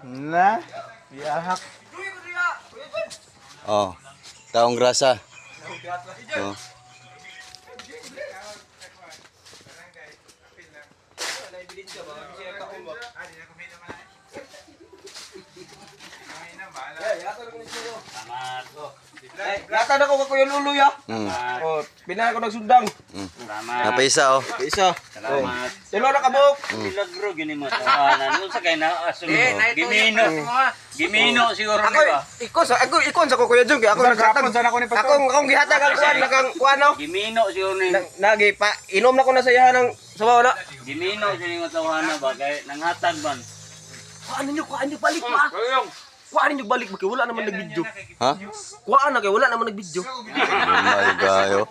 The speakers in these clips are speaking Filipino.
Na, iahak. Oh, taong grasa. Oh. Lata na ko yung luluy ah. Oh, pinahan ko ng sundang. Napaisa oh. Isa. Salamat. Sino na kabuk? Milagro gini mo tawanan. Doon sa kay na Gimino. Gimino siguro Ako ni ba? ikon sa ko kuya Jung. Ako naghatag. Akong gihatag ang kuan nakang kuano. Gimino siguro ni. Nagi pa inom na ko na sa iya ng sabaw na. Gimino sini mo tawanan ba kay nanghatag ban. Kuan niyo balik pa. Kuan niyo balik ba kay wala naman nagbidyo. Ha? Kuan na kay wala naman nagbidyo. Ay gayo.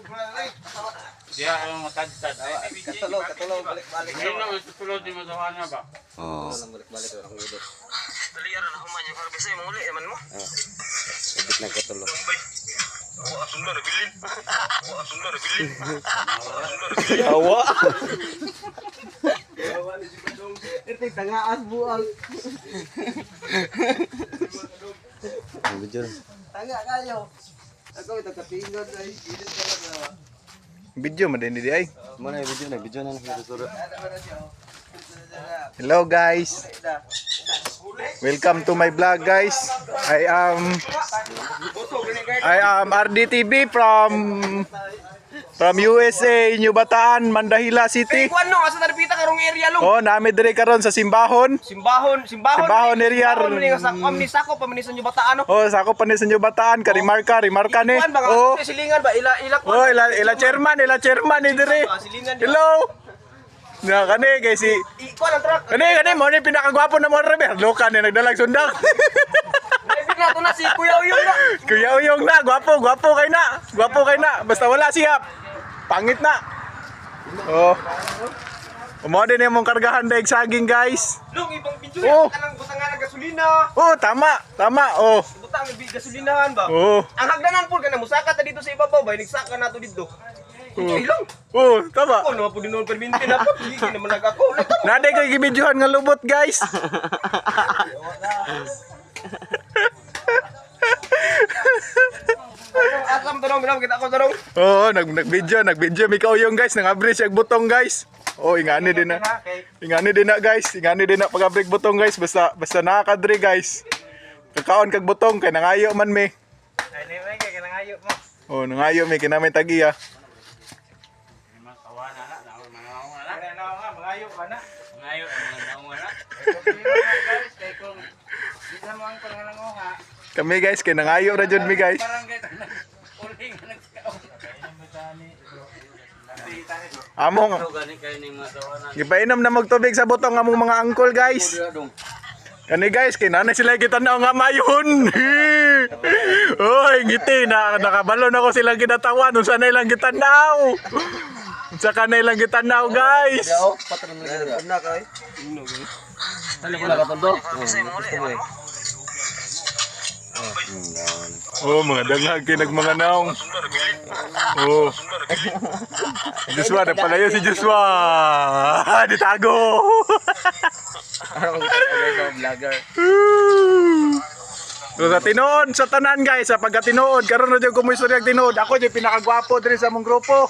Diya ang matagtad. Katulog balik. Gimino ang tutulod ni mo tawanan ba? Oh. Balik akong gidot. Dali ara na human yung karbisay mo uli man mo. Sabit na katulog. Yawa. Ito tangaas buang. Ang video. Tanga kayo. Ako ito kapingod ay init talaga. Video man din di ay. Mana video na nagsusuro. Hello guys. Welcome to my vlog guys. I am RDTV from USA, New Bataan, Mandahila City. Kuan no asa tarpita karong area long. Oh, nami diri karon sa Simbahon. Simbahon area. Sa sako paminisan yung bataan no. Oh, sako pa ni sa New Bataan, rimarka ni. Kuan ba Oh. silingan ba ila Oh, ila chairman ni diri. silingan. Hello. Na kani kay si Kuan ang truck. kani mo ni pinakagwapo na mo rebe. Loka ni nagdalag sundak. Bigla to na si Kuya Uyong na. Kuya Uyong na, gwapo kay na. Gwapo kay na. Basta wala siya. Pangit na. Oh. Umode ni mong kargahan daig saging, guys. Long ibang video Oh. kanang butangan ng gasolina. Oh, tama. Oh. Butang ng gasolinahan ba? Oh. Ang hagdanan po kana musaka ta dito sa ibabaw ba nagsaka nato dito. Ilang. Oh, tama. Ako no po dinon perminti na po. Hindi naman nagako. Naday kay gibidyohan nga lubot, guys. Asam tarong bilang kita ko tarong. Oo, nag-video mi kauyong guys, nang-average ang butong guys. Oh, ingani din na. Ingani din na guys, ingani din na pag-average butong guys, basta nakakadre guys. Kakaon kag butong kay nangayo man mi. Anyway kay nangayo mo. Oh, nangayo mi kinamay tagiya. Mangayo ka na. Ngayo ang naunga. Kay kung di sa mo ang panganangoha. Kami guys, kay nangayo ra jud mi guys. Barangay uling nagkaon. Among Gani kay ning mga tawanan. gipainom na magtubig sa butong among mga angkol guys. Kani guys, kay nanay sila gitanaw nga mayon. Oy, ngiti na nakabalo na ko silang ginatawan unsa na ilang gitanaw. Unsa ka na ilang gitanaw guys. Na kay. Oh, mga dangag kinag mga naong. Oh. Joshua, napalayo si Joshua. Ditago. So, sa tinuod sa tanan guys, sa pagkatinuod, karon na dyan kumistorya tinuod. Ako dyan pinakagwapo din sa mong grupo.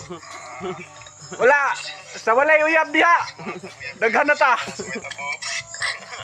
Wala. Sa walay uyab diha. Daghan na ta.